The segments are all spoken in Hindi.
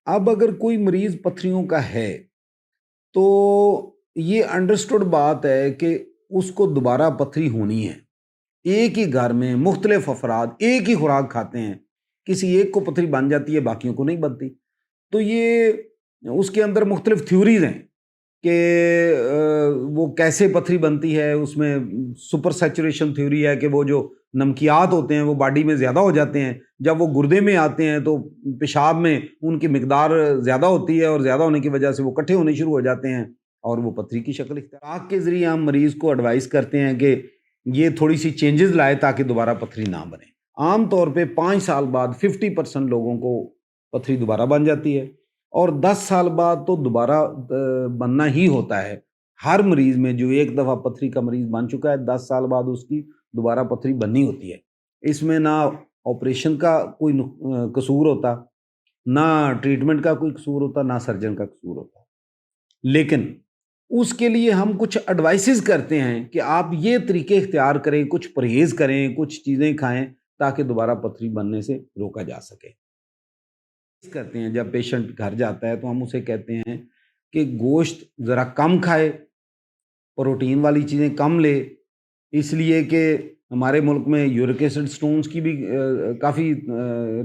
अब अगर कोई मरीज पथरियों का है तो ये अंडरस्टूड बात है कि उसको दोबारा पथरी होनी है। एक ही घर में मुख्तलिफ अफराद एक ही खुराक खाते हैं, किसी एक को पथरी बन जाती है, बाकियों को नहीं बनती। तो ये उसके अंदर मुख्तलिफ थ्योरीज हैं कि वो कैसे पथरी बनती है। उसमें सुपर सैचुरेशन थ्योरी है कि वो जो नमकियात होते हैं वो बॉडी में ज़्यादा हो जाते हैं, जब वो गुर्दे में आते हैं तो पेशाब में उनकी मिकदार ज़्यादा होती है और ज़्यादा होने की वजह से वो इकट्ठे होने शुरू हो जाते हैं और वो पथरी की शक्ल इख्तियार। आग के ज़रिए हम मरीज़ को एडवाइस करते हैं कि ये थोड़ी सी चेंजेस लाए ताकि दोबारा पथरी ना बने। आम तौर पे 5 साल बाद 50% लोगों को पथरी दोबारा बन जाती है और 10 साल बाद तो दोबारा बनना ही होता है। हर मरीज में जो एक दफ़ा पथरी का मरीज बन चुका है 10 साल बाद उसकी दोबारा पथरी बननी होती है। इसमें ना ऑपरेशन का कोई कसूर होता, ना ट्रीटमेंट का कोई कसूर होता, ना सर्जन का कसूर होता। लेकिन उसके लिए हम कुछ एडवाइसेस करते हैं कि आप ये तरीके इख्तियार करें, कुछ परहेज़ करें, कुछ चीज़ें खाएँ ताकि दोबारा पथरी बनने से रोका जा सके। करते हैं जब पेशेंट घर जाता है तो हम उसे कहते हैं कि गोश्त ज़रा कम खाए, प्रोटीन वाली चीज़ें कम ले, इसलिए कि हमारे मुल्क में यूरिक एसिड स्टोन्स की भी काफ़ी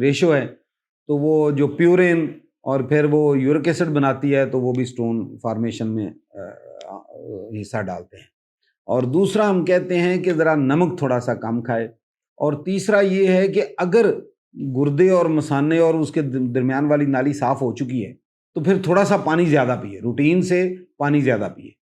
रेशो है, तो वो जो प्यूरिन और फिर वो यूरिक एसिड बनाती है तो वो भी स्टोन फॉर्मेशन में हिस्सा डालते हैं। और दूसरा हम कहते हैं कि ज़रा नमक थोड़ा सा कम खाए। और तीसरा ये है कि अगर गुर्दे और मसाने और उसके दरमियान वाली नाली साफ़ हो चुकी है तो फिर थोड़ा सा पानी ज़्यादा पिए, रूटीन से पानी ज़्यादा पिए।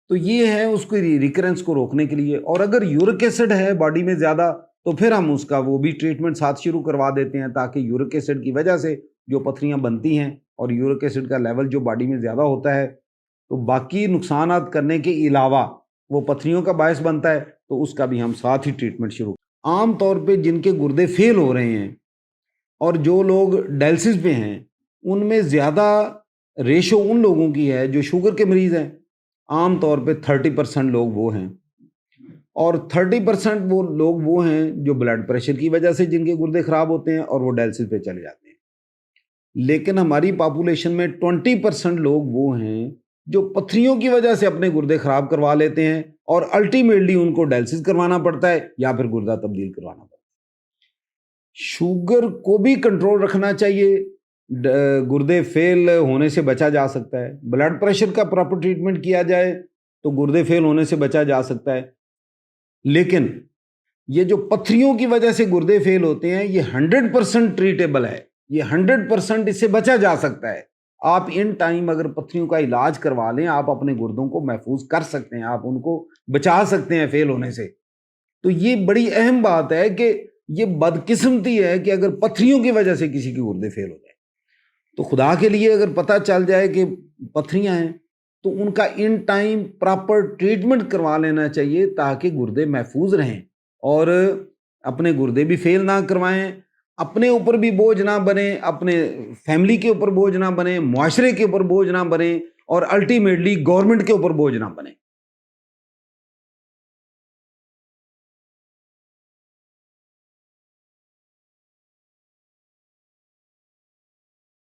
तो ये है उसको रिकरेंस को रोकने के लिए। और अगर यूरिक एसिड है बॉडी में ज़्यादा तो फिर हम उसका वो भी ट्रीटमेंट साथ शुरू करवा देते हैं ताकि यूरिक एसिड की वजह से जो पथरियाँ बनती हैं और यूरिक एसिड का लेवल जो बॉडी में ज़्यादा होता है तो बाकी नुकसानात करने के अलावा वो पथरियों का बायस बनता है, तो उसका भी हम साथ ही ट्रीटमेंट शुरू। आम तौर पे जिनके गुर्दे फेल हो रहे हैं और जो लोग डायलिसिस पे हैं उनमें ज़्यादा रेशो उन लोगों की है जो शुगर के मरीज़ हैं। आम तौर पे 30% लोग वो हैं और 30% वो लोग वो हैं जो ब्लड प्रेशर की वजह से जिनके गुर्दे ख़राब होते हैं और वो डायलिसिस पे चले जाते हैं। लेकिन हमारी पॉपुलेशन में 20% लोग वो हैं जो पथरियों की वजह से अपने गुर्दे ख़राब करवा लेते हैं और अल्टीमेटली उनको डायलिसिस करवाना पड़ता है या फिर गुर्दा तब्दील करवाना पड़ता है। शुगर को भी कंट्रोल रखना चाहिए, गुर्दे फेल होने से बचा जा सकता है। ब्लड प्रेशर का प्रॉपर ट्रीटमेंट किया जाए तो गुर्दे फेल होने से बचा जा सकता है। लेकिन ये जो पथरियों की वजह से गुर्दे फेल होते हैं ये 100% ट्रीटेबल है, ये 100% इससे बचा जा सकता है। आप इन टाइम अगर पथरियों का इलाज करवा लें आप अपने गुर्दों को महफूज कर सकते हैं, आप उनको बचा सकते हैं फेल होने से। तो ये बड़ी अहम बात है कि ये बदकिस्मती है कि अगर पथरियों की वजह से किसी के गुर्दे फेल हो जाए। तो खुदा के लिए अगर पता चल जाए कि पथरियां हैं तो उनका इन टाइम प्रॉपर ट्रीटमेंट करवा लेना चाहिए ताकि गुर्दे महफूज रहें और अपने गुर्दे भी फेल ना करवाएं, अपने ऊपर भी बोझ ना बने, अपने फैमिली के ऊपर बोझ ना बने, मुआशरे के ऊपर बोझ ना बने और अल्टीमेटली गवर्नमेंट के ऊपर बोझ ना बने।